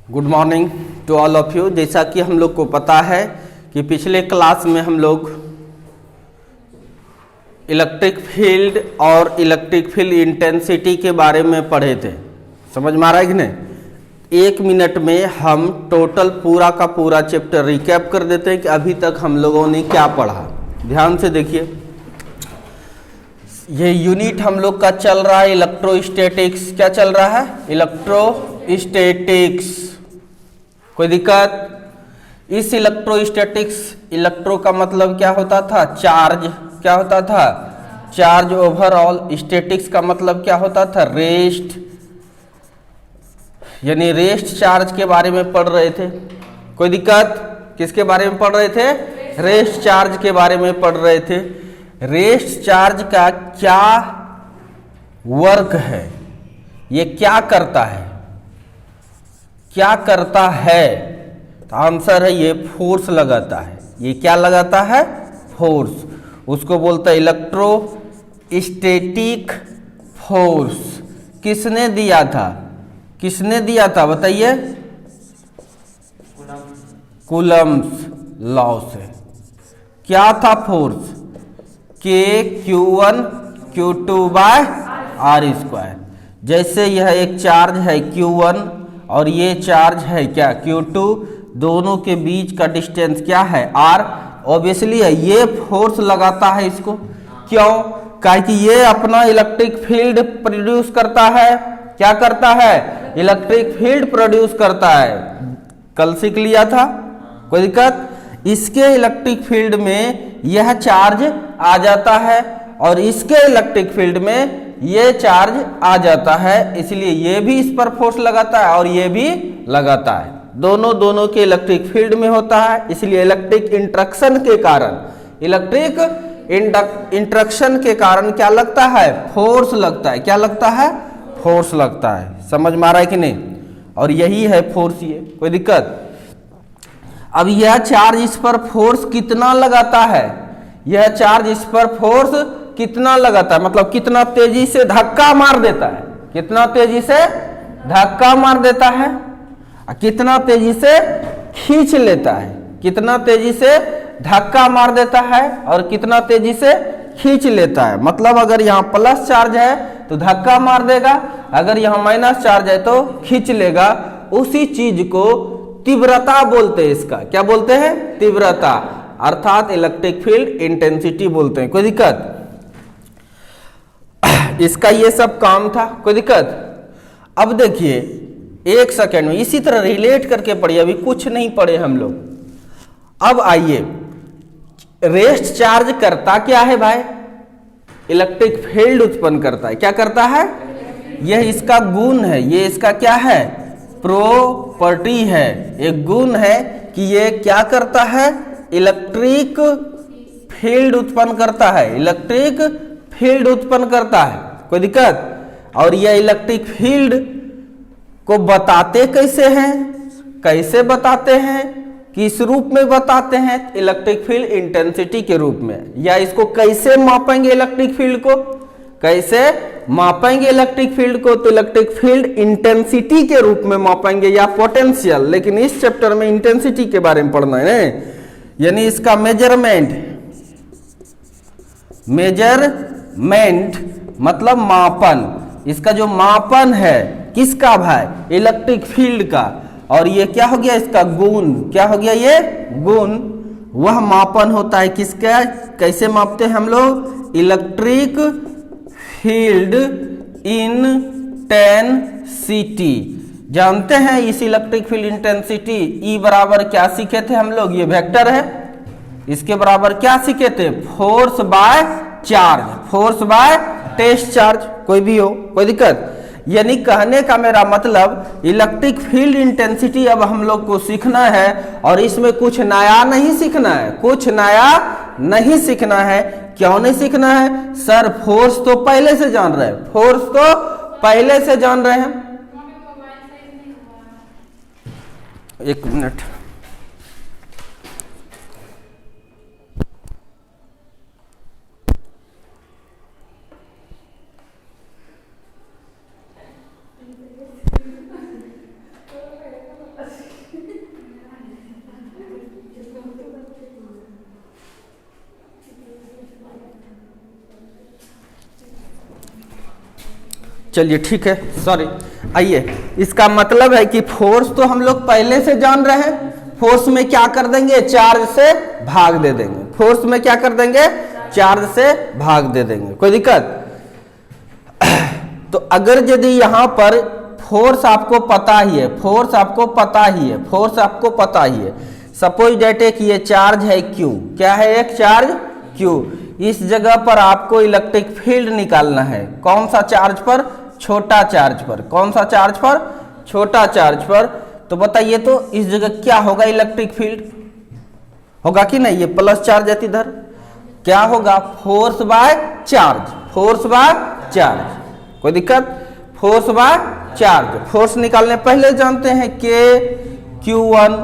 Good morning to all of you. जैसा कि हम लोग को पता है कि पिछले क्लास में हम लोग इलेक्ट्रिक फील्ड और इलेक्ट्रिक फील्ड इंटेंसिटी के बारे में पढ़े थे। समझ में आ रहा है कि नहीं? 1 मिनट में हम टोटल पूरा का पूरा चैप्टर रिकैप कर देते हैं कि अभी तक हम लोगों ने क्या पढ़ा। ध्यान से देखिए, ये यूनिट हम लोग का चल रहा है इलेक्ट्रोस्टैटिक्स। क्या चल रहा है? इलेक्ट्रोस्टैटिक्स। कोई दिक्कत? इस इलेक्ट्रोस्टैटिक्स, इलेक्ट्रो का मतलब क्या होता था? चार्ज। क्या होता था? Charge overall. स्टैटिक्स का मतलब क्या होता था? रेस्ट, यानी रेस्ट चार्ज के बारे में पढ़ रहे थे। कोई दिक्कत? किसके बारे में पढ़ रहे थे? रेस्ट चार्ज के बारे में पढ़ रहे थे। रेस्ट चार्ज का क्या वर्क है, ये क्या करता है? क्या करता है? तो आंसर है ये फोर्स लगाता है। ये क्या लगाता है? फोर्स। उसको बोलता है इलेक्ट्रोस्टैटिक फोर्स। किसने दिया था? किसने दिया था बताइए? कूलम्ब्स लॉ से। क्या था force? Q1 Q2 by R square. जैसे यह एक चार्ज है Q1 और ये चार्ज है क्या? Q2। दोनों के बीच का डिस्टेंस क्या है? R। ऑब्वियसली है, ये फोर्स लगाता है इसको। क्यों? क्योंकि ये अपना इलेक्ट्रिक फील्ड प्रोड्यूस करता है। क्या करता है? इलेक्ट्रिक फील्ड प्रोड्यूस करता है। कल सीख लिया था। कोई दिक्कत? इसके इलेक्ट्रिक फील्ड में यह चार्ज आ जाता है और इसके इलेक्ट्रिक फील्ड में यह चार्ज आ जाता है, इसलिए यह भी इस पर फोर्स लगाता है और यह भी लगाता है। दोनों के इलेक्ट्रिक फील्ड में होता है, इसलिए इलेक्ट्रिक इंट्रैक्शन के कारण, इलेक्ट्रिक इंट्रैक्शन के कारण क्या लगता है? फोर्स लगता है। क्या लगता है? फोर्स लगता है। समझ में आ रहा है कि नहीं? और यही है फोर्स। ये कोई दिक्कत? अब यह चार्ज इस पर फोर्स कितना लगाता है? यह चार्ज इस पर फोर्स कितना लगाता है, मतलब कितना तेजी से धक्का मार देता है। कितना तेजी से धक्का मार देता है, कितना तेजी से खींच लेता है। कितना तेजी से धक्का मार देता है और कितना तेजी से खींच लेता है। मतलब अगर यहाँ प्लस चार्ज है तो धक्का मार देगा, अगर यहाँ माइनस चार्ज है तो खींच लेगा। उसी चीज को तीव्रता बोलते हैं। इसका क्या बोलते हैं? तीव्रता, अर्थात इलेक्ट्रिक फील्ड इंटेंसिटी बोलते हैं। कोई दिक्कत? इसका ये सब काम था। कोई दिक्कत? अब देखिए 1 सेकेंड में इसी तरह रिलेट करके पढ़िए, अभी कुछ नहीं पढ़े हम लोग। अब आइए, रेस्ट चार्ज करता क्या है भाई? इलेक्ट्रिक फील्ड उत्पन्न करता है। क्या करता है? यह इसका गुण है। ये इसका क्या है? प्रॉपर्टी है, एक गुण है कि ये क्या करता है? इलेक्ट्रिक फील्ड उत्पन्न करता है। इलेक्ट्रिक फील्ड उत्पन्न करता है। कोई दिक्कत? और यह इलेक्ट्रिक फील्ड को बताते कैसे हैं? कैसे बताते हैं? किस रूप में बताते हैं? इलेक्ट्रिक फील्ड इंटेंसिटी के रूप में। या इसको कैसे मापेंगे? इलेक्ट्रिक फील्ड को कैसे मापेंगे? इलेक्ट्रिक फील्ड को तो इलेक्ट्रिक फील्ड इंटेंसिटी के रूप में मापेंगे या पोटेंशियल। लेकिन इस चैप्टर में इंटेंसिटी के बारे में पढ़ना है, यानी इसका मेजरमेंट मतलब मापन। इसका जो मापन है किसका भाई? इलेक्ट्रिक फील्ड का। और ये क्या हो गया? इसका गुण। क्या हो गया? ये गुण। वह मापन होता है किसका? कैसे मापते हैं हम लोग? Electric field intensity. जानते हैं इस इलेक्ट्रिक फील्ड इंटेंसिटी ई बराबर क्या सीखे थे हम लोग? ये वेक्टर है। इसके बराबर क्या सीखे थे? Force by charge, force by test charge. कोई भी हो, कोई दिक्कत? यानी कहने का मेरा मतलब इलेक्ट्रिक फील्ड इंटेंसिटी अब हम लोग को सीखना है और इसमें कुछ नया नहीं सीखना है। कुछ नया नहीं सीखना है। क्यों नहीं सीखना है? सर फोर्स तो पहले से जान रहे हैं। फोर्स तो पहले से जान रहे हैं। 1 मिनट। चलिए ठीक है, सॉरी। आइए, इसका मतलब है कि फोर्स तो हम लोग पहले से जान रहे हैं। फोर्स में क्या कर देंगे, चार्ज से भाग दे देंगे। फोर्स में क्या कर देंगे, चार्ज से भाग दे देंगे। कोई दिक्कत? तो अगर यदि यहां पर फोर्स आपको पता ही है, फोर्स आपको पता ही है, फोर्स आपको पता ही है, सपोज डेट एक ये चार्ज है Q, क्या है एक चार्ज Q। इस जगह पर आपको इलेक्ट्रिक फील्ड निकालना है। कौन सा चार्ज पर, छोटा चार्ज पर। कौन सा चार्ज पर, छोटा चार्ज पर। तो बताइए तो इस जगह क्या होगा, इलेक्ट्रिक फील्ड होगा कि नहीं, ये प्लस चार्ज है इधर, क्या होगा, force by charge, force by charge. कोई दिक्कत? Force by charge. फोर्स निकालने पहले जानते हैं के Q1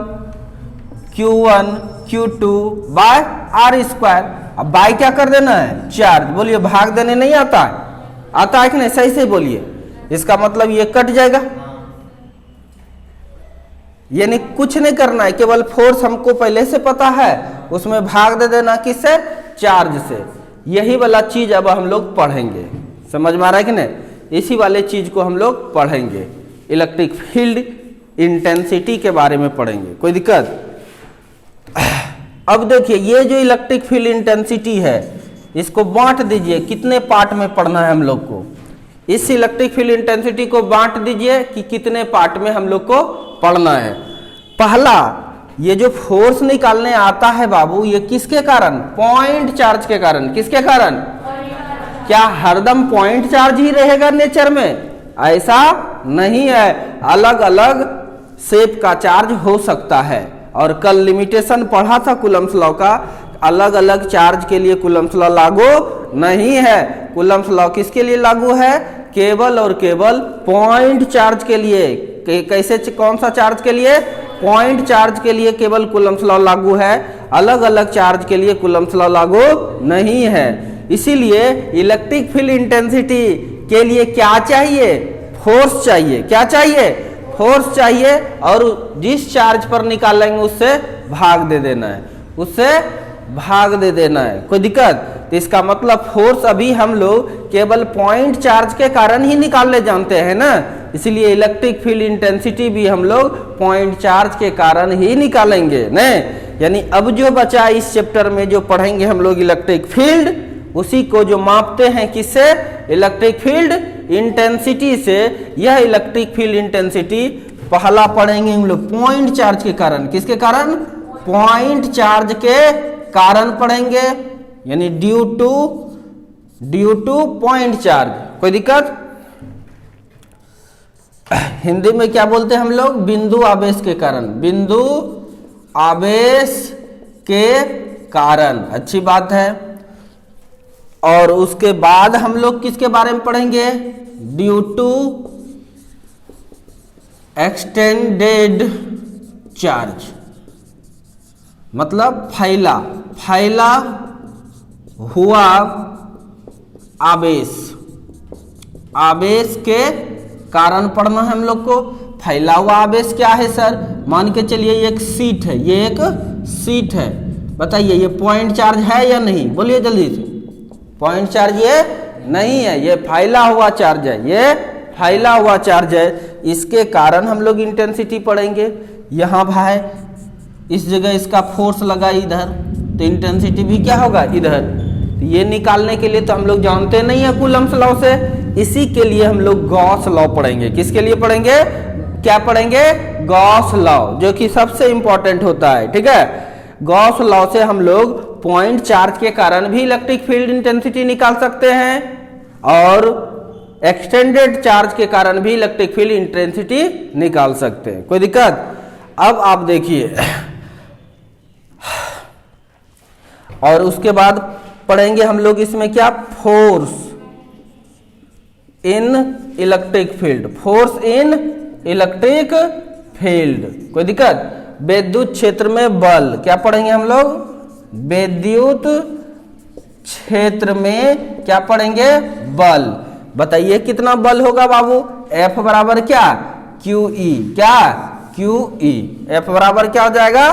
Q2 by R square. अब बाय क्या कर देना है, चार्ज। बोलिए भाग देने नहीं आता है, आता है कि नहीं, सही से बोलिए। इसका मतलब ये कट जाएगा, यानी कुछ नहीं करना है, केवल फोर्स हमको पहले से पता है, उसमें भाग दे देना किससे, चार्ज से। यही वाला चीज अब हम लोग पढ़ेंगे, समझ में आ रहा है कि नहीं, इसी वाले चीज को हम लोग पढ़ेंगे, इलेक्ट्रिक फील्ड इंटेंसिटी के बारे में पढ़ेंगे। कोई दिक्कत? अब देखिए ये जो इलेक्ट्रिक फील्ड इंटेंसिटी है, इसको बांट दीजिए, कितने पार्ट में पढ़ना है हम लोग को। इस इलेक्ट्रिक फील्ड इंटेंसिटी को बांट दीजिए कि कितने पार्ट में हम लोग को पढ़ना है। पहला, ये जो फोर्स निकालने आता है बाबू, ये किसके कारण, पॉइंट चार्ज के कारण। किसके कारण? क्या हरदम पॉइंट चार्ज ही रहेगा नेचर में? ऐसा नहीं है, अलग अलग शेप का चार्ज हो सकता है। और कल लिमिटेशन पढ़ा था कूलम्ब्स लॉ का, अलग अलग चार्ज के लिए कूलम्ब्स लॉ लागू नहीं है। कूलम्ब्स लॉ किसके लिए लागू है, केवल और केवल पॉइंट चार्ज के लिए। कैसे, कौन सा चार्ज के लिए, पॉइंट चार्ज के लिए केवल कूलम्ब्स लॉ लागू है, अलग अलग चार्ज के लिए कूलम्ब्स लॉ लागू नहीं है। इसीलिए इलेक्ट्रिक फील्ड इंटेंसिटी के लिए क्या चाहिए, फोर्स चाहिए। क्या चाहिए, फोर्स चाहिए। और जिस चार्ज पर निकालेंगे उससे भाग दे देना है, उससे भाग दे देना है। कोई दिक्कत? तो इसका मतलब फोर्स अभी हम लोग केवल पॉइंट चार्ज के कारण ही निकालने जानते हैं ना, इसलिए इलेक्ट्रिक फील्ड इंटेंसिटी भी हम लोग पॉइंट चार्ज के कारण ही निकालेंगे न। यानी अब जो बचा इस चैप्टर में जो पढ़ेंगे हम लोग इलेक्ट्रिक फील्ड, उसी को जो मापते हैं किससे, इलेक्ट्रिक फील्ड इंटेंसिटी से। यह इलेक्ट्रिक फील्ड इंटेंसिटी पहला पढ़ेंगे हम लोग पॉइंट चार्ज के कारण। किसके कारण, पॉइंट चार्ज के कारण पढ़ेंगे, यानी ड्यू टू पॉइंट चार्ज। कोई दिक्कत? हिंदी में क्या बोलते हैं हम लोग, बिंदु आवेश के कारण। बिंदु आवेश के कारण, अच्छी बात है। और उसके बाद हम लोग किसके बारे में पढ़ेंगे, ड्यू टू एक्सटेंडेड चार्ज, मतलब फैला हुआ आवेश। आवेश के कारण पढ़ना है हम लोग को। फैला हुआ आवेश क्या है सर, मान के चलिए ये एक सीट है, ये एक सीट है, बताइए ये पॉइंट चार्ज है या नहीं, बोलिए जल्दी से। पॉइंट चार्ज ये नहीं है, ये फैला हुआ चार्ज है, ये फैला हुआ चार्ज है। इसके कारण हम लोग इंटेंसिटी पढ़ेंगे। यहाँ भाई इस जगह इसका फोर्स लगा इधर, तो इंटेंसिटी भी क्या होगा इधर। तो ये निकालने के लिए तो हम लोग जानते नहीं है कूलम्ब्स लॉ से, इसी के लिए हम लोग गॉस लॉ पढ़ेंगे। किसके लिए पढ़ेंगे, क्या पढ़ेंगे, गॉस लॉ, जो कि सबसे इंपॉर्टेंट होता है। ठीक है, गॉस लॉ से हम लोग पॉइंट चार्ज के कारण भी इलेक्ट्रिक फील्ड इंटेंसिटी निकाल सकते हैं, और एक्सटेंडेड चार्ज के कारण भी इलेक्ट्रिक फील्ड इंटेंसिटी निकाल सकते हैं। कोई दिक्कत? अब आप देखिए, और उसके बाद पढ़ेंगे हम लोग इसमें क्या, force in electric field. Force in electric field, कोई दिक्कत? विद्युत क्षेत्र में बल, क्या पढ़ेंगे हम लोग, विद्युत क्षेत्र में क्या पढ़ेंगे, बल। बताइए कितना बल होगा बाबू, F बराबर क्या, QE। क्या, QE। F बराबर क्या हो जाएगा,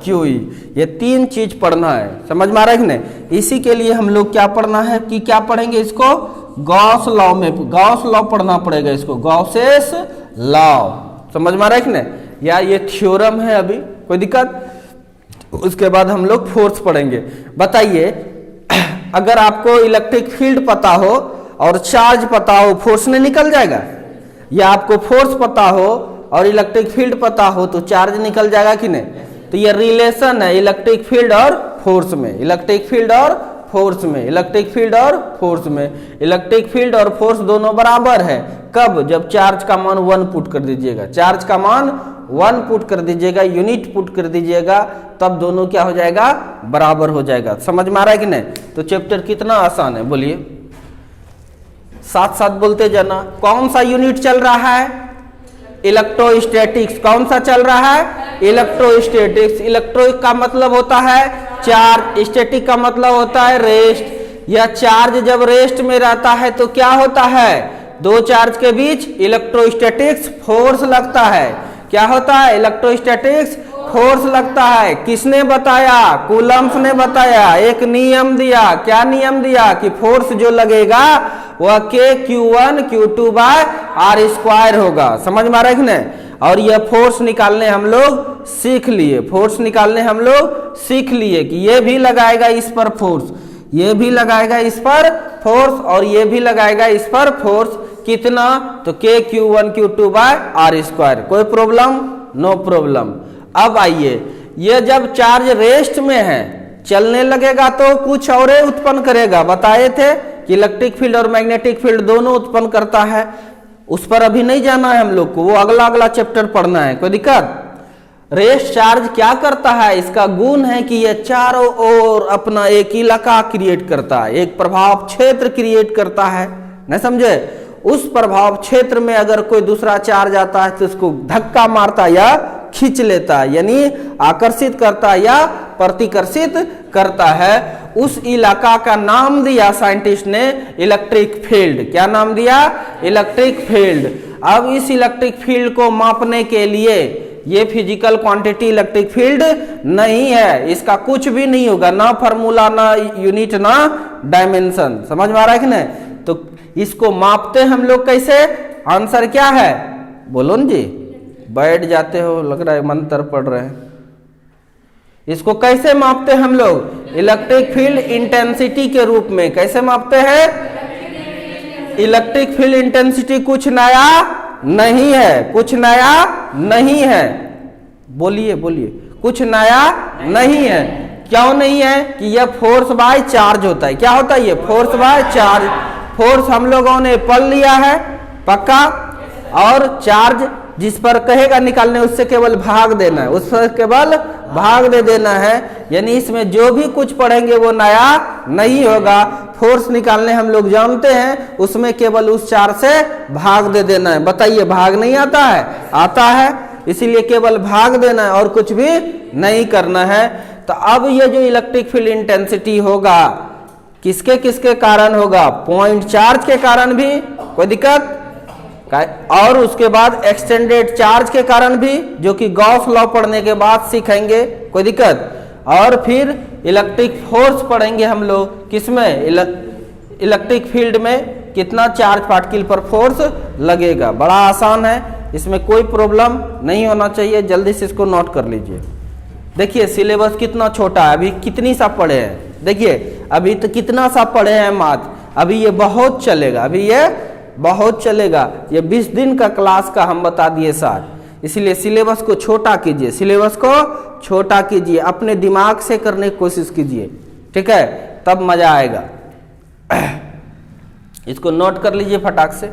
QE। ये तीन चीज पढ़ना है, समझ में आ रहा है कि नहीं। इसी के लिए हम लोग क्या पढ़ना है कि क्या पढ़ेंगे इसको, गॉस लॉ में, गॉस लॉ पढ़ना पड़ेगा इसको, गॉसेस लॉ, समझ में आ रहा है कि नहीं, या ये थ्योरम है अभी, कोई दिक्कत। उसके बाद हम लोग फोर्स पढ़ेंगे। बताइए अगर आपको इलेक्ट्रिक फील्ड पता हो और चार्ज पता हो, फोर्स नहीं निकल जाएगा, या आपको फोर्स पता हो और इलेक्ट्रिक फील्ड पता हो तो चार्ज निकल जाएगा कि नहीं। तो ये रिलेशन है इलेक्ट्रिक फील्ड और फोर्स में, इलेक्ट्रिक फील्ड और फोर्स में, इलेक्ट्रिक फील्ड और फोर्स में। इलेक्ट्रिक फील्ड और फोर्स दोनों बराबर है, कब, जब चार्ज का मान 1 पुट कर दीजिएगा, चार्ज का मान 1 पुट कर दीजिएगा, यूनिट पुट कर दीजिएगा, तब दोनों क्या हो जाएगा, बराबर हो जाएगा। समझ में आ रहा है कि नहीं। तो चैप्टर कितना आसान है, बोलिए, साथ साथ बोलते जाना। कौन सा यूनिट चल रहा है, इलेक्ट्रोस्टैटिक्स। कौन सा चल रहा है, इलेक्ट्रोस्टैटिक्स। इलेक्ट्रो का मतलब होता है चार्ज, स्टैटिक का मतलब होता है रेस्ट। यह चार्ज जब रेस्ट में रहता है तो क्या होता है, दो चार्ज के बीच इलेक्ट्रोस्टैटिक्स फोर्स लगता है। क्या होता है, इलेक्ट्रोस्टैटिक्स फोर्स लगता है। किसने बताया, कूलम्ब्स ने बताया। एक नियम दिया, क्या नियम दिया, कि फोर्स जो लगेगा वह Q1 Q2 by R square होगा। समझ में आ रहा है कि नहीं। और यह फोर्स निकालने हम लोग सीख लिए, फोर्स निकालने हम लोग सीख लिए कि ये भी लगाएगा इस पर फोर्स, ये भी लगाएगा इस पर फोर्स, और ये भी लगाएगा इस पर फोर्स। कितना, तो Q1 Q2 by R square. कोई प्रॉब्लम, नो प्रॉब्लम। अब आइए, ये जब चार्ज रेस्ट में है, चलने लगेगा तो कुछ और उत्पन्न करेगा। बताए थे कि इलेक्ट्रिक फील्ड और मैग्नेटिक फील्ड दोनों उत्पन्न करता है। उस पर अभी नहीं जाना है हम लोग को, वो अगला चैप्टर पढ़ना है, कोई दिक्कत। रेस्ट चार्ज क्या करता है, इसका गुण है कि यह चारों ओर अपना एक इलाका क्रिएट करता है, एक प्रभाव क्षेत्र क्रिएट करता है, नहीं समझे। उस प्रभाव क्षेत्र में अगर कोई दूसरा चार्ज आता है तो उसको धक्का मारता या खींच लेता है, यानी आकर्षित करता है या प्रतिकर्षित करता है। उस इलाका का नाम दिया साइंटिस्ट ने इलेक्ट्रिक फील्ड। क्या नाम दिया, इलेक्ट्रिक फील्ड। अब इस इलेक्ट्रिक फील्ड को मापने के लिए, ये फिजिकल क्वांटिटी इलेक्ट्रिक फील्ड नहीं है, इसका कुछ भी नहीं होगा, ना फार्मूला, ना यूनिट, ना डायमेंशन। समझ में आ रहा है कि नहीं। तो इसको मापते हम लोग कैसे, आंसर क्या है, बोलो न जी, बैठ जाते हो, लग रहा है मंत्र पढ़ रहे हैं। इसको कैसे मापते हम लोग, इलेक्ट्रिक फील्ड इंटेंसिटी के रूप में। कैसे मापते हैं, इलेक्ट्रिक फील्ड इंटेंसिटी कुछ नया नहीं है, कुछ नया नहीं है, बोलिए बोलिए, कुछ नया नहीं है। क्यों नहीं है, कि यह फोर्स बाय चार्ज होता है। क्या होता है, ये फोर्स बाय चार्ज। फोर्स हम लोगों ने पढ़ लिया है पक्का, और चार्ज जिस पर कहेगा निकालने उससे केवल भाग देना है, उस पर केवल भाग दे देना है। यानी इसमें जो भी कुछ पढ़ेंगे वो नया नहीं होगा। फोर्स निकालने हम लोग जानते हैं, उसमें केवल उस चार्ज से भाग दे देना है। बताइए, भाग नहीं आता है, आता है, इसीलिए केवल भाग देना है और कुछ भी नहीं करना है। तो अब ये जो इलेक्ट्रिक फील्ड इंटेंसिटी होगा किसके किसके कारण होगा, पॉइंट चार्ज के कारण भी, कोई दिक्कत, और उसके बाद एक्सटेंडेड चार्ज के कारण भी, जो कि गॉस लॉ पढ़ने के बाद सीखेंगे, कोई दिक्कत। और फिर इलेक्ट्रिक फोर्स पढ़ेंगे हम लोग, किसमें, इलेक्ट्रिक फील्ड में कितना चार्ज पार्टिकल पर फोर्स लगेगा। बड़ा आसान है, इसमें कोई प्रॉब्लम नहीं होना चाहिए। जल्दी से इसको नोट कर लीजिए। देखिए सिलेबस कितना छोटा है, अभी कितनी सा पढ़े हैं, देखिए अभी तो कितना सा पढ़े हैं मैथ, अभी ये बहुत चलेगा, अभी ये बहुत चलेगा। ये 20 दिन का क्लास का हम बता दिए सार, इसलिए सिलेबस को छोटा कीजिए, सिलेबस को छोटा कीजिए, अपने दिमाग से करने की कोशिश कीजिए, ठीक है, तब मजा आएगा। इसको नोट कर लीजिए फटाक से।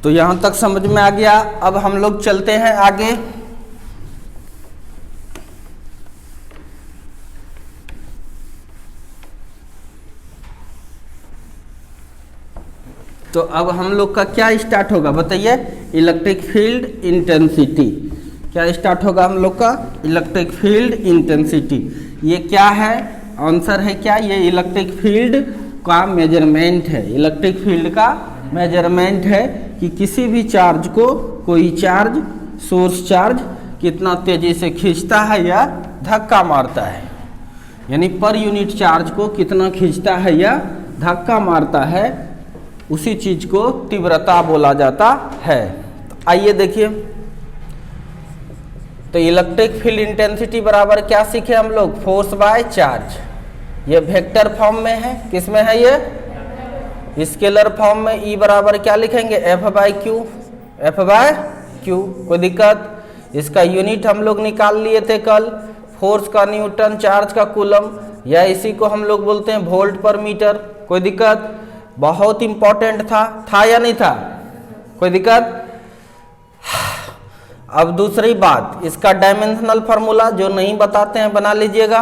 तो यहां तक समझ में आ गया। अब हम लोग चलते हैं आगे। तो अब हम लोग का क्या स्टार्ट होगा बताइए, इलेक्ट्रिक फील्ड इंटेंसिटी। क्या स्टार्ट होगा हम लोग का, इलेक्ट्रिक फील्ड इंटेंसिटी। ये क्या है, आंसर है क्या, ये इलेक्ट्रिक फील्ड का मेजरमेंट है, इलेक्ट्रिक फील्ड का मेजरमेंट है कि किसी भी चार्ज को कोई चार्ज, सोर्स चार्ज कितना तेजी से खींचता है या धक्का मारता है, यानी पर यूनिट चार्ज को कितना खींचता है या धक्का मारता है, उसी चीज को तीव्रता बोला जाता है। तो आइए देखिए, तो इलेक्ट्रिक फील्ड इंटेंसिटी बराबर क्या सीखे हम लोग, फोर्स बाय चार्ज। ये वेक्टर फॉर्म में है, किस में है ये, स्केलर फॉर्म में। ई बराबर क्या लिखेंगे, F by Q, F by Q. कोई दिक्कत, इसका यूनिट हम लोग निकाल लिए थे कल, फोर्स का न्यूटन, चार्ज का कूलम, या इसी को हम लोग बोलते हैं वोल्ट पर मीटर। कोई दिक्कत, बहुत इंपॉर्टेंट था या नहीं था, कोई दिक्कत। अब दूसरी बात, इसका डायमेंशनल फार्मूला जो नहीं बताते हैं बना लीजिएगा।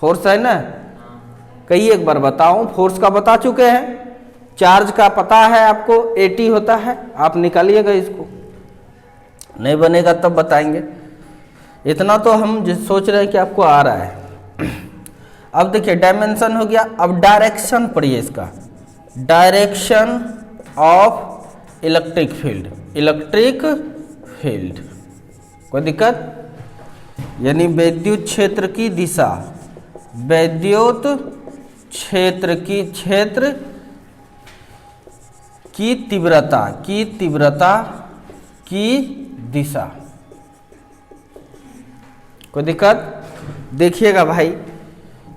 फोर्स है ना, कई एक बार बताऊं, फोर्स का बता चुके हैं, चार्ज का पता है आपको 80 होता है, आप निकालिएगा इसको, नहीं बनेगा तब बताएंगे। इतना तो हम सोच रहे हैं कि आपको आ रहा है। अब देखिए डायमेंशन हो गया, अब डायरेक्शन पढ़िए इसका, direction of electric field, electric field. कोई दिक्कत, यानी विद्युत क्षेत्र की दिशा, विद्युत क्षेत्र की तीव्रता की दिशा। कोई दिक्कत, देखिएगा भाई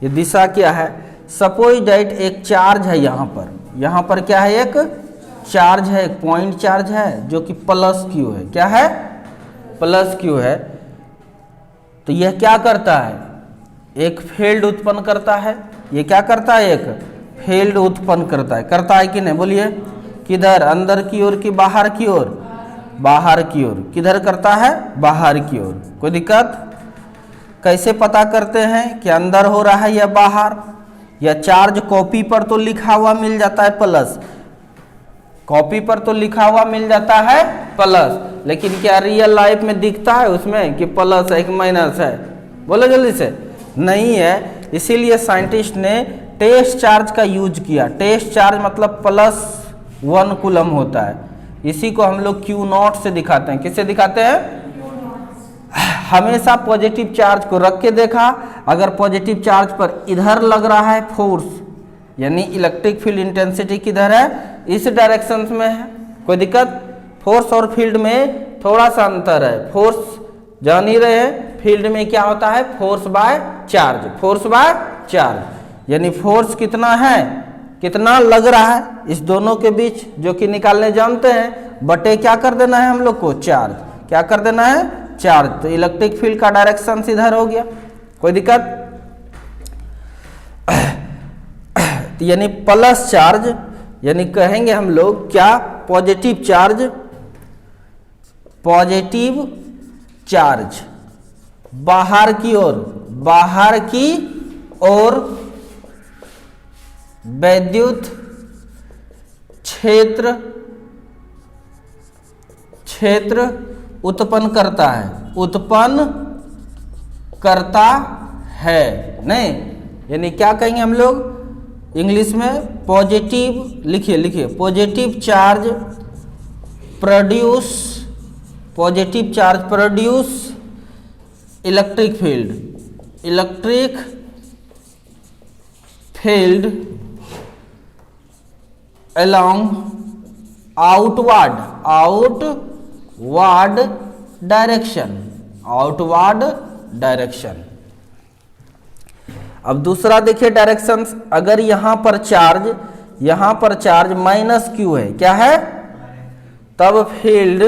ये दिशा क्या है। सपोज दैट एक चार्ज है यहाँ पर क्या है, एक चार्ज है, एक पॉइंट चार्ज है जो कि प्लस क्यू है। क्या है, प्लस क्यू है। तो यह क्या करता है, एक फील्ड उत्पन्न करता है। ये क्या करता है, एक फील्ड उत्पन्न करता है कि नहीं, बोलिए। किधर, अंदर की ओर कि बाहर की ओर, बाहर की ओर। किधर करता है, बाहर की ओर। कोई दिक्कत, कैसे पता करते हैं कि अंदर हो रहा है या बाहर, या चार्ज कॉपी पर तो लिखा हुआ मिल जाता है प्लस, कॉपी पर तो लिखा हुआ मिल जाता है प्लस, लेकिन क्या रियल लाइफ में दिखता है उसमें कि प्लस है कि माइनस है, बोलो जल्दी से, नहीं है। इसीलिए साइंटिस्ट ने टेस्ट चार्ज का यूज किया। टेस्ट चार्ज मतलब +1 कूलम होता है, इसी को हम लोग Q0 से दिखाते हैं। किससे दिखाते हैं, हमेशा पॉजिटिव चार्ज को रख के देखा, अगर पॉजिटिव चार्ज पर इधर लग रहा है फोर्स, यानी इलेक्ट्रिक फील्ड इंटेंसिटी किधर है, इस डायरेक्शन में है। कोई दिक्कत, फोर्स और फील्ड में थोड़ा सा अंतर है। फोर्स जान ही रहे हैं, फील्ड में क्या होता है, force by charge, force by charge, यानी फोर्स कितना है, कितना लग रहा है इस दोनों के बीच, जो कि निकालने जानते हैं, बटे क्या कर देना है हम लोग को, चार्ज। क्या कर देना है, चार्ज। तो इलेक्ट्रिक फील्ड का डायरेक्शन इधर हो गया। कोई दिक्कत, यानी प्लस चार्ज, यानी कहेंगे हम लोग क्या, पॉजिटिव चार्ज, पॉजिटिव चार्ज बाहर की ओर, बाहर की ओर विद्युत क्षेत्र उत्पन्न करता है, उत्पन्न करता है। नहीं, यानी क्या कहेंगे हम लोग इंग्लिश में, पॉजिटिव, लिखिए positive charge produce, positive charge produce electric field, electric field along outward direction. अब दूसरा देखिए डायरेक्शन, अगर यहां पर चार्ज -q है, क्या है, तब फील्ड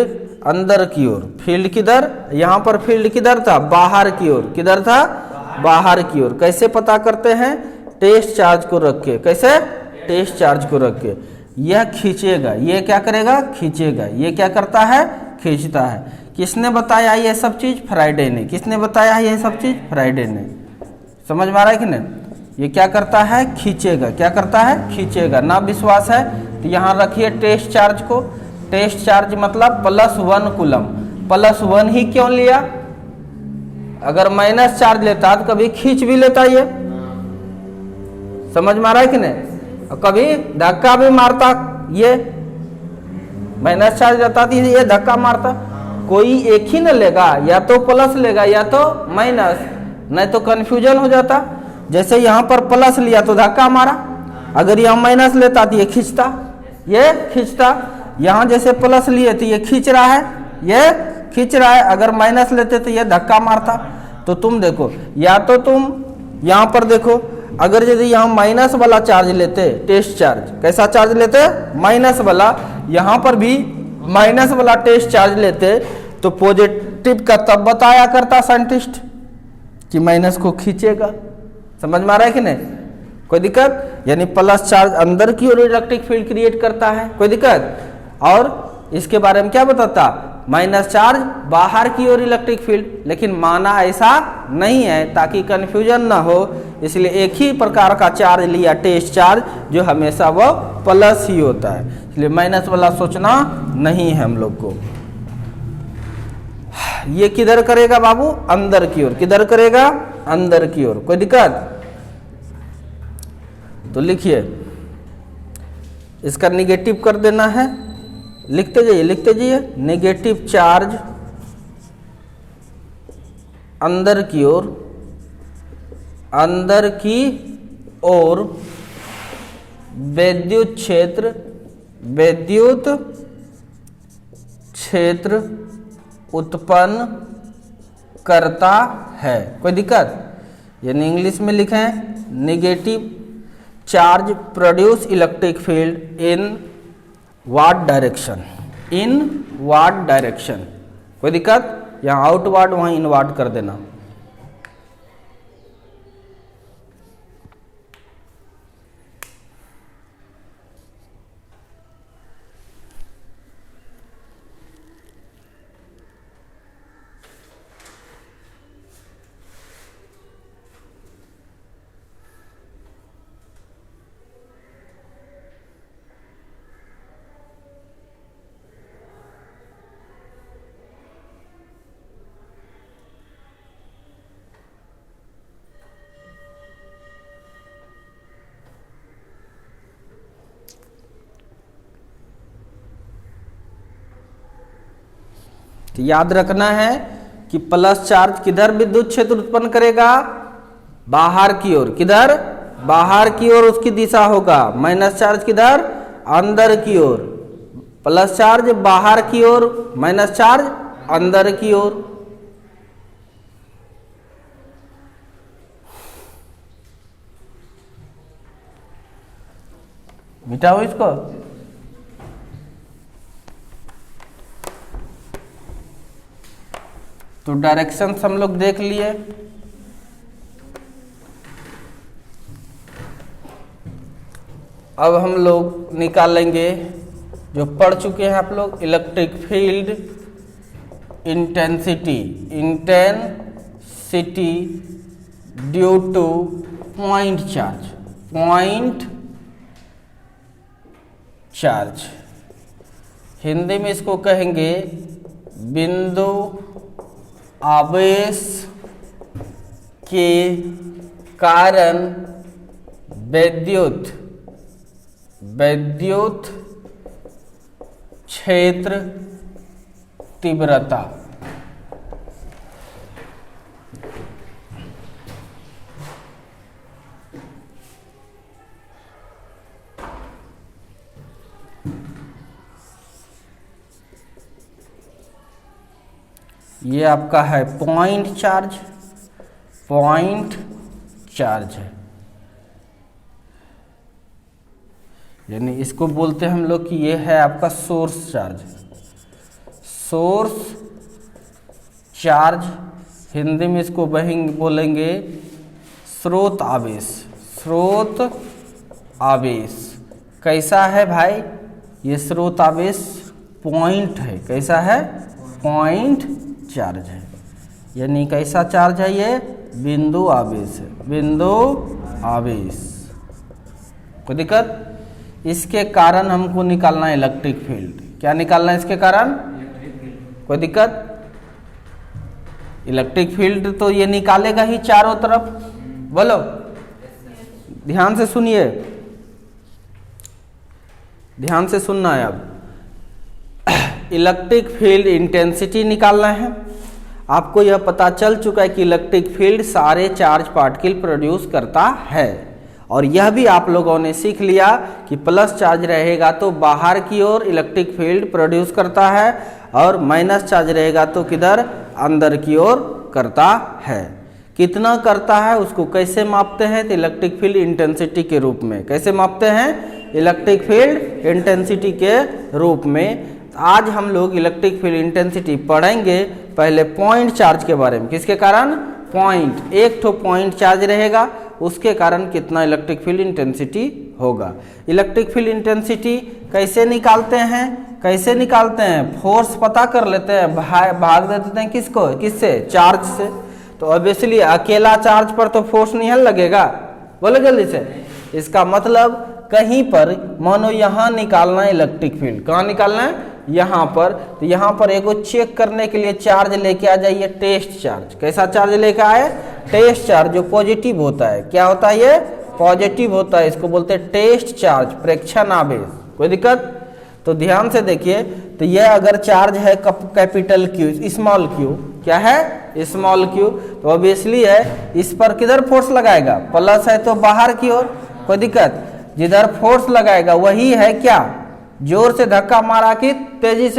अंदर की ओर, फील्ड किधर, यहां पर फील्ड किधर था, बाहर की ओर। किधर था, बाहर की ओर। कैसे पता करते हैं, टेस्ट चार्ज को रख के। कैसे, टेस्ट चार्ज को रख के। यह खींचेगा, ये क्या करेगा, खींचेगा। ये क्या करता है, खींचता है। किसने बताया ये सब चीज, फ्राइडे ने। किसने बताया ये सब चीज, फ्राइडे ने। समझ में आ रहा है कि नहीं, ये क्या करता है, खींचेगा। क्या करता है, खींचेगा। ना विश्वास है तो यहाँ रखिए टेस्ट चार्ज को। टेस्ट चार्ज मतलब +1 कूलम। +1 ही क्यों लिया, अगर माइनस चार्ज लेता तो कभी खींच भी लेता। ये समझ में आ रहा है कि नहीं, और कभी धक्का भी मारता, ये माइनस चार्ज रहता थी, ये धक्का मारता। कोई एक ही न लेगा, या तो प्लस लेगा या तो माइनस, नहीं तो कंफ्यूजन हो जाता। जैसे यहाँ पर प्लस लिया तो धक्का मारा, अगर यहाँ माइनस लेता तो ये खींचता। यहाँ जैसे प्लस लिए तो ये खींच रहा है, ये खींच रहा है, अगर माइनस लेते तो ये धक्का मारता। तो तुम देखो, या तो तुम यहाँ पर देखो, अगर यदि यहाँ माइनस वाला चार्ज लेते, टेस्ट चार्ज, कैसा चार्ज लेते, माइनस वाला, यहाँ पर भी माइनस वाला टेस्ट चार्ज लेते तो पॉजिटिव का तब बताया करता साइंटिस्ट कि माइनस को खींचेगा। समझ में आ रहा है कि नहीं? कोई दिक्कत? यानी प्लस चार्ज अंदर की ओर इलेक्ट्रिक फील्ड क्रिएट करता है, कोई दिक्कत? और इसके बारे में क्या बताता, माइनस चार्ज बाहर की ओर इलेक्ट्रिक फील्ड, लेकिन माना ऐसा नहीं है ताकि कंफ्यूजन ना हो, इसलिए एक ही प्रकार का चार्ज लिया, टेस्ट चार्ज, जो हमेशा वो प्लस ही होता है, इसलिए माइनस वाला सोचना नहीं है हम लोग को। ये किधर करेगा बाबू? अंदर की ओर। किधर करेगा? अंदर की ओर। कोई दिक्कत? तो लिखिए, इसका निगेटिव कर देना है, लिखते जाइए, नेगेटिव चार्ज अंदर की ओर विद्युत क्षेत्र उत्पन्न करता है। कोई दिक्कत? यानी इंग्लिश में लिखें, negative charge produce electric field in what direction, कोई दिक्कत? यहाँ आउटवर्ड, वहाँ इनवर्ड कर देना। तो याद रखना है कि प्लस चार्ज किधर विद्युत क्षेत्र उत्पन्न करेगा? बाहर की ओर। किधर? बाहर की ओर उसकी दिशा होगा। माइनस चार्ज किधर? अंदर की ओर। प्लस चार्ज बाहर की ओर, माइनस चार्ज अंदर की ओर। मिटाओ इसको। तो डायरेक्शंस हम लोग देख लिए। अब हम लोग निकालेंगे जो पढ़ चुके हैं आप लोग, electric field intensity due two point charge. Hindi में इसको कहेंगे बिंदु आवेश के कारण विद्युत क्षेत्र तीव्रता। ये आपका है पॉइंट चार्ज है, यानी इसको बोलते हैं हम लोग कि ये है आपका सोर्स चार्ज। हिंदी में इसको बोलेंगे स्रोत आवेश। कैसा है भाई? ये स्रोत आवेश पॉइंट है। कैसा है? पॉइंट चार्ज है, यानी कैसा चार्ज है? ये बिंदु आवेश है, कोई दिक्कत? इसके कारण हमको निकालना है इलेक्ट्रिक फील्ड। क्या निकालना है इसके कारण? कोई दिक्कत? इलेक्ट्रिक फील्ड तो ये निकालेगा ही चारों तरफ। बोलो, ध्यान से सुनिए। ध्यान से सुनना है। अब इलेक्ट्रिक फील्ड इंटेंसिटी निकालना है। आपको यह पता चल चुका है कि इलेक्ट्रिक फील्ड सारे चार्ज पार्टिकल प्रोड्यूस करता है, और यह भी आप लोगों ने सीख लिया कि प्लस चार्ज रहेगा तो बाहर की ओर इलेक्ट्रिक फील्ड प्रोड्यूस करता है, और माइनस चार्ज रहेगा तो किधर, अंदर की ओर करता है। कितना करता है उसको कैसे मापते हैं, तो इलेक्ट्रिक फील्ड इंटेंसिटी के रूप में। कैसे मापते हैं, इलेक्ट्रिक फील्ड इंटेंसिटी के रूप में। आज हम लोग इलेक्ट्रिक फील्ड इंटेंसिटी पढ़ेंगे पहले पॉइंट चार्ज के बारे में। किसके कारण, पॉइंट, एक ठो पॉइंट चार्ज रहेगा, उसके कारण कितना इलेक्ट्रिक फील्ड इंटेंसिटी होगा। इलेक्ट्रिक फील्ड इंटेंसिटी कैसे निकालते हैं, कैसे निकालते हैं, फोर्स पता कर लेते हैं, भाग दे देते हैं किसको, किससे, चार्ज से। तो ऑब्वियसली अकेला चार्ज पर तो फोर्स नहीं लगेगा, बोलो जल्दी से। इसका मतलब कहीं पर मानो यहाँ निकालना है इलेक्ट्रिक फील्ड, कहाँ निकालना है, यहाँ पर। तो यहाँ पर एगो चेक करने के लिए चार्ज लेके आ जाइए, टेस्ट चार्ज। कैसा चार्ज लेके आए, टेस्ट चार्ज, जो पॉजिटिव होता है। क्या होता है ये, पॉजिटिव होता है, इसको बोलते हैं टेस्ट चार्ज, प्रेक्षण आवेश। कोई दिक्कत, तो ध्यान से देखिए। तो यह अगर चार्ज है कैपिटल क्यू, स्मॉल क्यू, क्या है, स्मॉल क्यू, तो ऑब्वियसली है इस पर किधर फोर्स लगाएगा, प्लस है तो बाहर की ओर। कोई दिक्कत, जिधर फोर्स लगाएगा वही है क्या, जोर से धक्का मारा कि तेजी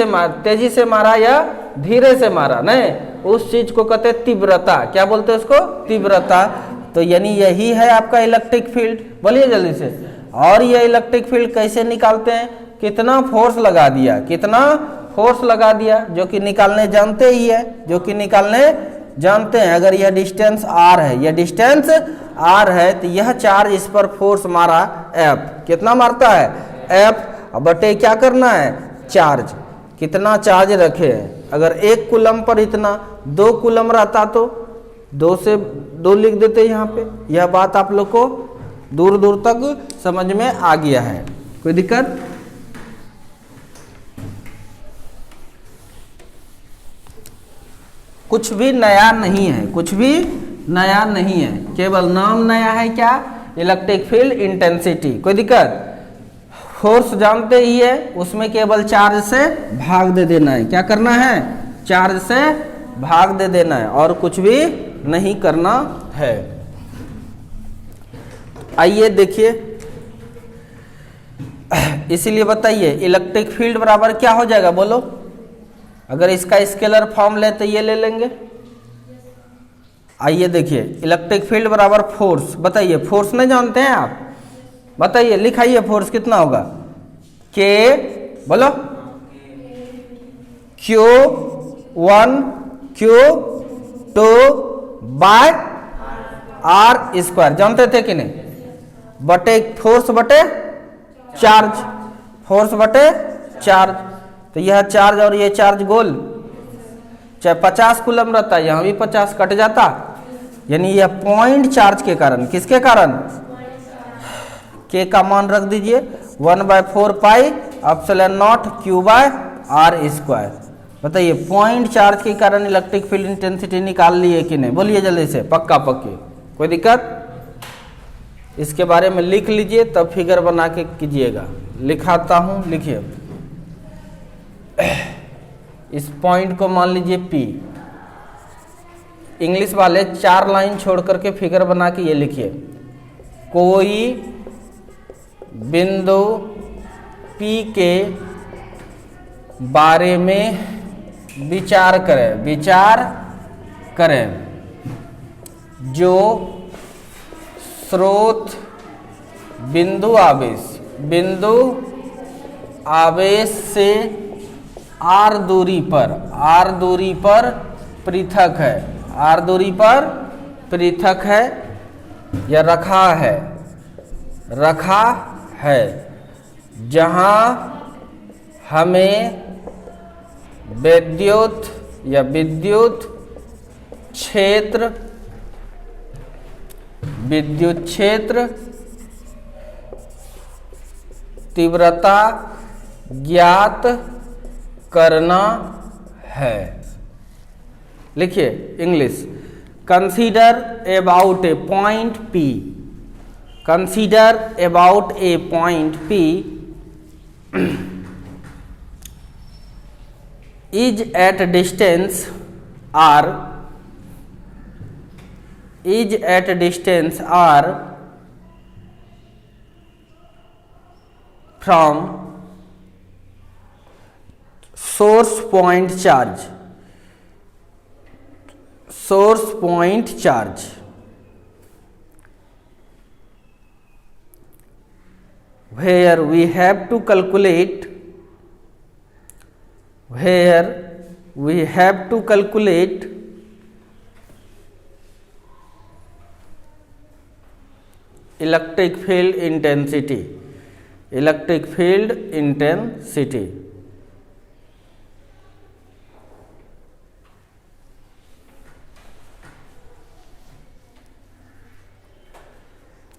से मारा या धीरे से मारा, नहीं, उस चीज को कहते हैं तीव्रता। क्या बोलते हैं उसको, तीव्रता। तो यानी यही है आपका इलेक्ट्रिक फील्ड। बोलिए जल्दी से। और यह इलेक्ट्रिक फील्ड कैसे निकालते हैं, कितना फोर्स लगा दिया, कितना फोर्स लगा दिया, जो कि निकालने जानते ही है, जो कि निकालने जानते हैं। अगर यह डिस्टेंस r है, यह डिस्टेंस r है, तो यह चार्ज इस पर फोर्स मारा F, कितना मारता है, F, बटे क्या करना है, चार्ज, कितना चार्ज रखे हैं। अगर 1 कूलम पर इतना, 2 कूलम रहता तो 2 से 2 लिख देते यहाँ पे। यह बात आप लोग को दूर दूर तक समझ में आ गया है, कोई दिक्कत। कुछ भी नया नहीं है, कुछ भी नया नहीं है, केवल नाम नया है, क्या, इलेक्ट्रिक फील्ड इंटेंसिटी। कोई दिक्कत, फोर्स जानते ही है, उसमें केवल चार्ज से भाग दे देना है। क्या करना है, चार्ज से भाग दे देना है, और कुछ भी नहीं करना है। आइए देखिए, इसीलिए बताइए इलेक्ट्रिक फील्ड बराबर क्या हो जाएगा, बोलो। अगर इसका स्केलर फॉर्म ले तो ये ले लेंगे। आइए देखिए, इलेक्ट्रिक फील्ड बराबर फोर्स। बताइए, फोर्स नहीं जानते हैं आप, बताइए, लिखाइए, फोर्स कितना होगा, के, बोलो, Q1 Q2 by R square. जानते थे कि नहीं, बटे फोर्स बटे चार्ज, फोर्स बटे चार्ज। तो यह चार्ज और यह चार्ज गोल, चाहे 50 कूलम रहता, यहाँ भी 50 कट जाता। यानी यह पॉइंट चार्ज के कारण, किसके कारण, के का मान रख दीजिए 1/4 pi epsilon naught Q by R square. बताइए, पॉइंट चार्ज के कारण इलेक्ट्रिक फील्ड इंटेंसिटी निकाल लिए कि नहीं, बोलिए जल्दी से, पक्का पक्की, कोई दिक्कत। इसके बारे में लिख लीजिए, तब फिगर बना के कीजिएगा। लिखाता हूं, लिखिए। इस पॉइंट को मान लीजिए P। इंग्लिश वाले 4 लाइन छोड़ करके फिगर बना के ये लिखिए, कोई बिंदु P के बारे में विचार करें जो स्रोत बिंदु आवेश से r दूरी पर पृथक है, या रखा है, जहां हमें विद्युत क्षेत्र तीव्रता ज्ञात करना है। लिखिए English, consider about A point P is at distance r from source point charge where we have to calculate electric field intensity.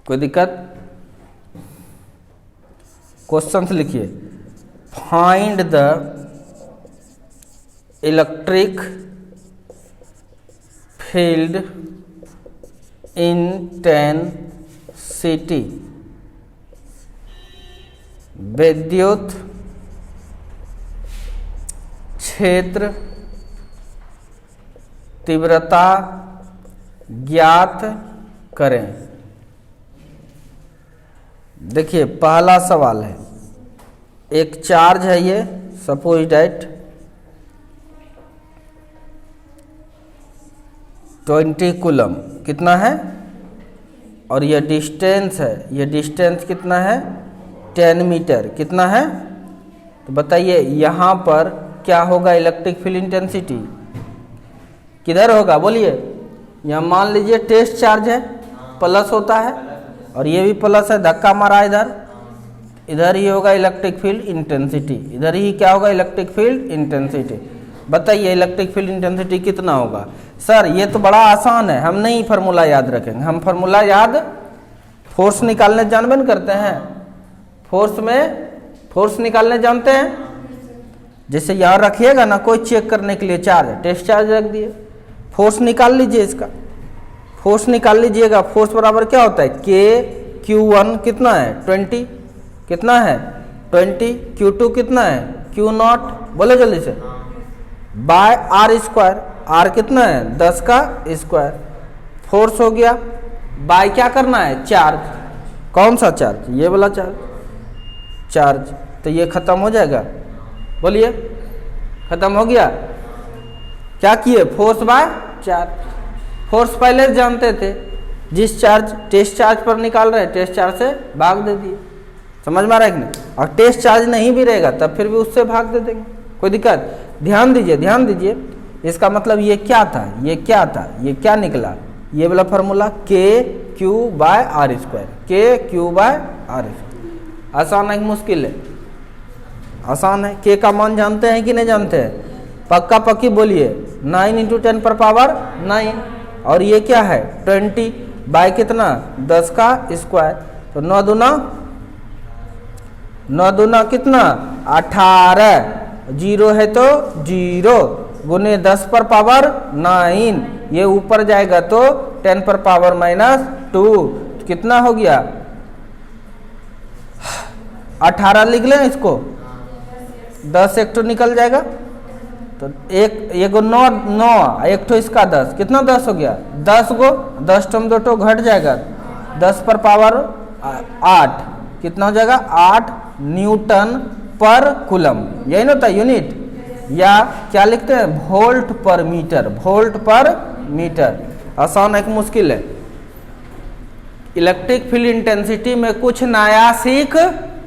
कोई दिक्कत? क्वेश्चन लिखिए, find the electric field intensity, विद्युत क्षेत्र तीव्रता ज्ञात करें। देखिए पहला सवाल है, एक चार्ज है ये, सपोज डेट 20 कूलम, कितना है, और ये डिस्टेंस है, ये डिस्टेंस कितना है 10 मीटर, कितना है, तो बताइए यहाँ पर क्या होगा इलेक्ट्रिक फील्ड इंटेंसिटी, किधर होगा बोलिए। यहाँ मान लीजिए टेस्ट चार्ज है, प्लस होता है, और ये भी प्लस है, धक्का मारा इधर ही होगा इलेक्ट्रिक फील्ड इंटेंसिटी, इधर ही क्या होगा इलेक्ट्रिक फील्ड इंटेंसिटी। बताइए इलेक्ट्रिक फील्ड इंटेंसिटी कितना होगा। सर ये तो बड़ा आसान है, हम नहीं फार्मूला याद रखेंगे, हम फार्मूला याद फोर्स निकालने जानबे न करते हैं, फोर्स निकालने जानते हैं। जैसे यहाँ रखिएगा ना कोई चेक करने के लिए चार्ज, टेस्ट चार्ज रख दिए, फोर्स निकाल लीजिए, इसका फोर्स निकाल लीजिएगा। फोर्स बराबर क्या होता है Q1 कितना है 20, कितना है 20, Q2 कितना है Q0, बोले जल्दी से, बाय R स्क्वायर, R कितना है 10 का स्क्वायर, फोर्स हो गया, बाय क्या करना है चार्ज, कौन सा चार्ज, ये वाला चार्ज, तो ये खत्म हो जाएगा, बोलिए खत्म हो गया। क्या किए, फोर्स बाय चार्ज, फोर्स पहले जानते थे, जिस चार्ज टेस्ट चार्ज पर निकाल रहे हैं टेस्ट चार्ज से भाग दे दिए, समझ में आ रहा है कि नहीं। और टेस्ट चार्ज नहीं भी रहेगा तब फिर भी उससे भाग दे देंगे, कोई दिक्कत। ध्यान दीजिए, इसका मतलब ये क्या था, ये क्या निकला, ये वाला formula KQ by R square, KQ by R square. आसान है कि मुश्किल है, आसान है। K का मान जानते हैं कि नहीं जानते हैं, पक्का पक्की बोलिए, 9 × 10 पर पावर 9, और ये क्या है 20 बाय कितना 10 का स्क्वायर, तो 9 दूना कितना 18, जीरो है तो 0 गुने 10 पर पावर 9, ये ऊपर जाएगा तो 10 पर पावर -2, तो कितना हो गया 18 लिख लें इसको, 10 एक तो निकल जाएगा, तो एक गो 9 एक तो इसका 10, कितना 10 हो गया, 10 गो 10 टम 2 तो घट जाएगा, 10 पर पावर 8, कितना हो जाएगा 8 न्यूटन पर कूलम, यही ना होता है यूनिट, या क्या लिखते हैं वोल्ट पर मीटर। आसान है कि मुश्किल है। इलेक्ट्रिक फील्ड इंटेंसिटी में कुछ नया सीख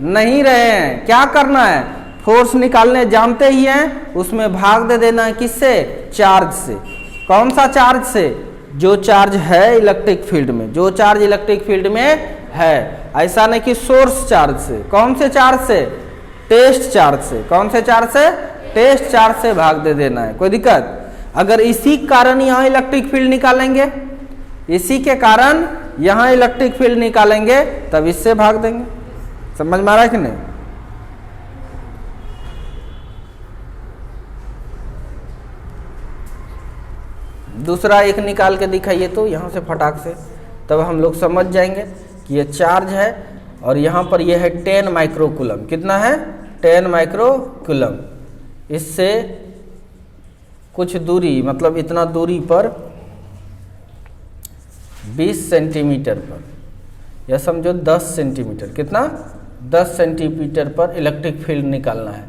नहीं रहे हैं, क्या करना है, फोर्स निकालने जानते ही हैं, उसमें भाग दे देना है, किससे, चार्ज से। कौन सा चार्ज से, जो चार्ज है इलेक्ट्रिक फील्ड में, जो चार्ज इलेक्ट्रिक फील्ड में है, ऐसा नहीं कि सोर्स चार्ज से। कौन से चार्ज से, टेस्ट चार्ज से। कौन से चार्ज से, टेस्ट चार्ज से भाग दे देना है, कोई दिक्कत। अगर इसी कारण यहाँ इलेक्ट्रिक फील्ड निकालेंगे, इसी के कारण यहाँ इलेक्ट्रिक फील्ड निकालेंगे, तब इससे भाग देंगे, समझ में आ रहा है कि नहीं। दूसरा एक निकाल के दिखाइए तो यहाँ से फटाक से, तब हम लोग समझ जाएंगे कि ये चार्ज है और यहाँ पर ये है 10 माइक्रो कूलम, कितना है 10 माइक्रो कूलम। इससे कुछ दूरी, मतलब इतना दूरी पर 20 सेंटीमीटर पर, या समझो 10 सेंटीमीटर, कितना 10 सेंटीमीटर पर इलेक्ट्रिक फील्ड निकालना है।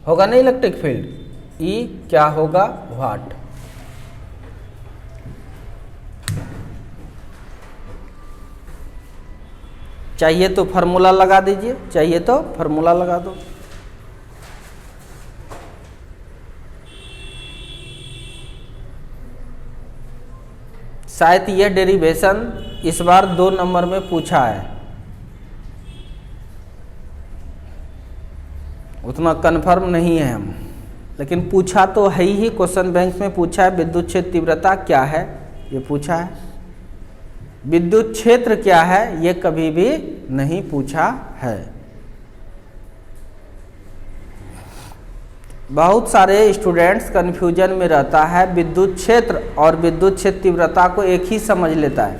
होगा ना इलेक्ट्रिक फील्ड, ई क्या होगा, वाट। चाहिए तो फार्मूला लगा दीजिए, चाहिए तो फार्मूला लगा दो। शायद यह डेरिवेशन इस बार 2 नंबर में पूछा है, उतना कंफर्म नहीं है हम, लेकिन पूछा तो है ही। क्वेश्चन बैंक में पूछा है विद्युत क्षेत्र तीव्रता क्या है, ये पूछा है। विद्युत क्षेत्र क्या है, ये कभी भी नहीं पूछा है। बहुत सारे स्टूडेंट्स कंफ्यूजन में रहता है, विद्युत क्षेत्र और विद्युत क्षेत्र तीव्रता को एक ही समझ लेता है।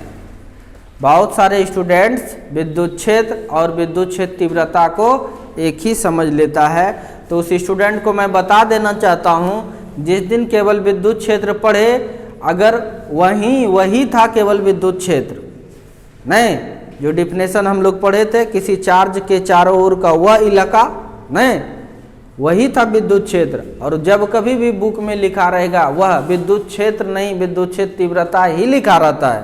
बहुत सारे स्टूडेंट्स विद्युत क्षेत्र और विद्युत क्षेत्र तीव्रता को एक ही समझ लेता है। तो उस स्टूडेंट को मैं बता देना चाहता हूँ, जिस दिन केवल विद्युत क्षेत्र पढ़े, अगर वही था केवल विद्युत क्षेत्र, नहीं जो डिफिनेशन हम लोग पढ़े थे किसी चार्ज के चारों ओर का वह इलाका, नहीं वही था विद्युत क्षेत्र। और जब कभी भी बुक में लिखा रहेगा वह विद्युत क्षेत्र नहीं, विद्युत क्षेत्र तीव्रता ही लिखा रहता है।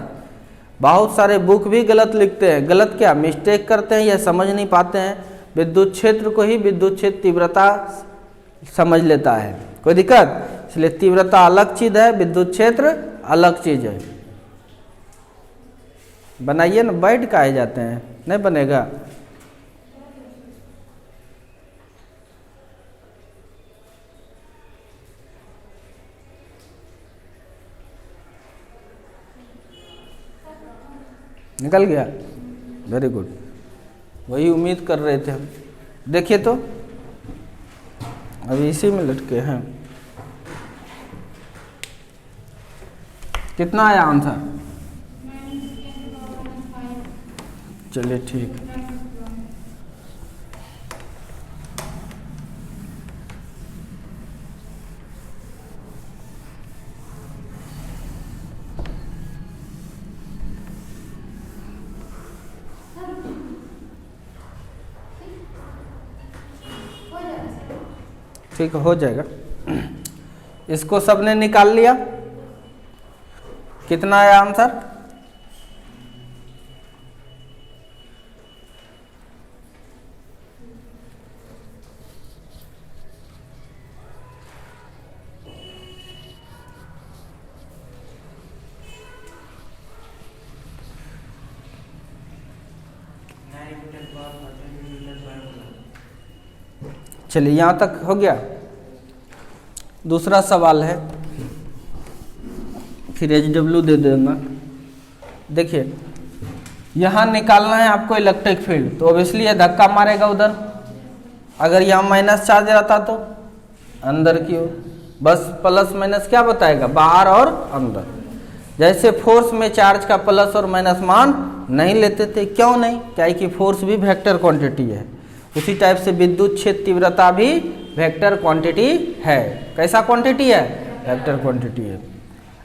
बहुत सारे बुक भी गलत लिखते हैं, गलत क्या मिस्टेक करते हैं या समझ नहीं पाते हैं, विद्युत क्षेत्र को ही विद्युत क्षेत्र तीव्रता समझ लेता है। कोई दिक्कत? इसलिए तीव्रता अलग चीज है, विद्युत क्षेत्र अलग चीज है। बनाइए ना, बैठ काहे जाते हैं, नहीं बनेगा। निकल गया, वेरी गुड, वही उम्मीद कर रहे थे हम। देखिए तो अभी इसी में लटके हैं। कितना आया आंसर? चलिए ठीक है। ठीक हो जाएगा। इसको सबने निकाल लिया, कितना आया आंसर? चलिए यहाँ तक हो गया। दूसरा सवाल है, फिर HW दे दूंगा। देखिए यहाँ निकालना है आपको इलेक्ट्रिक फील्ड, तो ऑब्वियसली ये धक्का मारेगा उधर। अगर यहाँ माइनस चार्ज रहता तो अंदर की ओर, बस प्लस माइनस क्या बताएगा, बाहर और अंदर। जैसे फोर्स में चार्ज का प्लस और माइनस मान नहीं लेते थे, क्यों नहीं? क्या कि फोर्स भी वेक्टर क्वांटिटी है। उसी टाइप से विद्युत क्षेत्र तीव्रता भी वेक्टर क्वांटिटी है। कैसा क्वांटिटी है? वेक्टर क्वांटिटी है।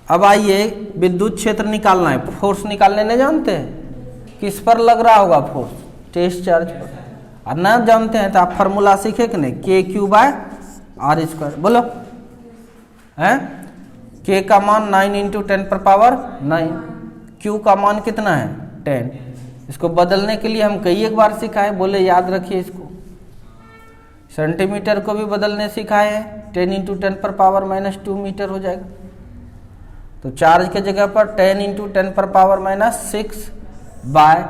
अब आइए विद्युत क्षेत्र निकालना है। फोर्स निकालने नहीं जानते हैं, किस पर लग रहा होगा फोर्स? टेस्ट चार्ज पर। और ना जानते हैं तो आप फार्मूला सीखे कि नहीं, KQ/R²। बोलो है, K का मान 9 × 10⁻⁹, Q का मान कितना है 10। इसको बदलने के लिए हम कई एक बार सिखाए, बोले याद रखिए इसको। सेंटीमीटर को भी बदलने सिखाए हैं, 10 × 10⁻⁻² मीटर हो जाएगा। तो चार्ज के जगह पर 10 × 10⁻⁻6 बाय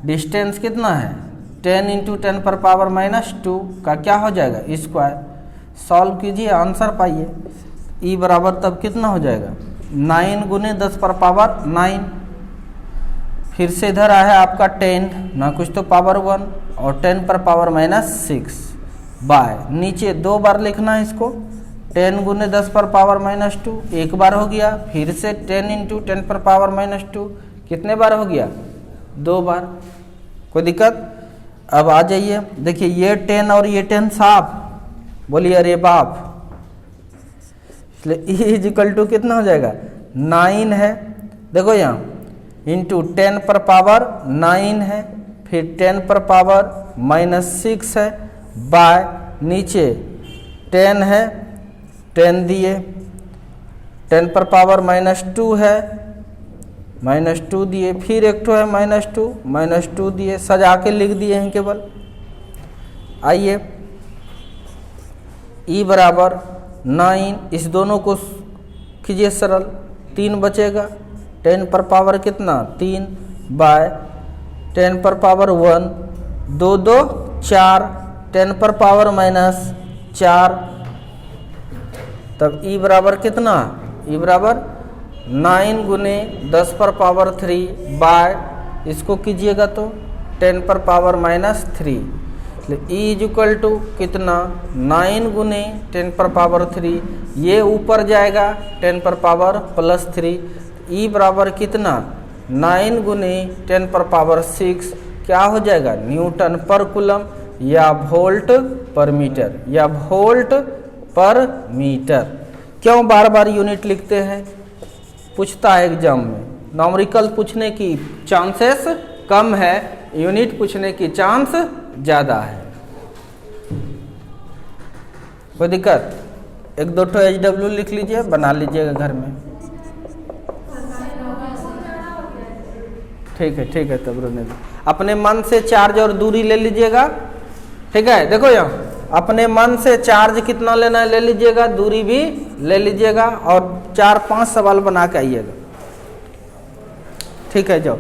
डिस्टेंस कितना है 10 × 10⁻⁻² का क्या हो जाएगा स्क्वायर। सॉल्व कीजिए, आंसर पाइए। E बराबर तब कितना हो जाएगा 9 × 10⁻⁹। फिर से इधर आया आपका 10 ना कुछ तो पावर 1 और 10⁻⁻6 बाय नीचे 2 बार लिखना है इसको। 10 × 10⁻⁻² एक बार हो गया, फिर से 10 × 10⁻⁻² कितने बार हो गया 2 बार। कोई दिक्कत? अब आ जाइए, देखिए ये 10 और ये 10 साफ, बोलिए अरे बाप, इसलिए E इज इक्वल टू कितना हो जाएगा 9 है, देखो यहाँ इंटू 10 पर पावर 9 है, फिर 10 पर पावर -6 है, बाय नीचे 10 है, 10 दिए, 10 पर पावर -2 है, -2 दिए, फिर एक ठो है -2 दिए, सजा के लिख दिए हैं केवल। आइए E बराबर 9, इस दोनों को कीजिए सरल, 3 बचेगा, 10 पर पावर कितना 3 बाय 10 पर पावर 1, 2 2 4, 10 पर पावर -4, तब E बराबर कितना, E बराबर 9 गुने 10 पर पावर 3 बाय, इसको कीजिएगा तो 10 पर power -3, E is equal to कितना 9 गुने 10 पर पावर 3, ये ऊपर जाएगा 10 पर पावर +3, E बराबर कितना 9 गुने 10 पर पावर 6, क्या हो जाएगा न्यूटन पर कूलम या वोल्ट पर मीटर, या वोल्ट पर मीटर। क्यों बार बार यूनिट लिखते हैं, पूछता है एग्जाम में, नॉमरिकल पूछने की चांसेस कम है, यूनिट पूछने की चांस ज़्यादा है। कोई दिक्कत, 1-2 ठो HW लिख लीजिए, बना लीजिएगा घर में। ठीक है तब रहने दो, अपने मन से चार्ज और दूरी ले लीजिएगा, ठीक है। देखो यहाँ अपने मन से चार्ज कितना लेना है ले लीजिएगा, दूरी भी ले लीजिएगा, और 4-5 सवाल बना के आइएगा, ठीक है। जाओ।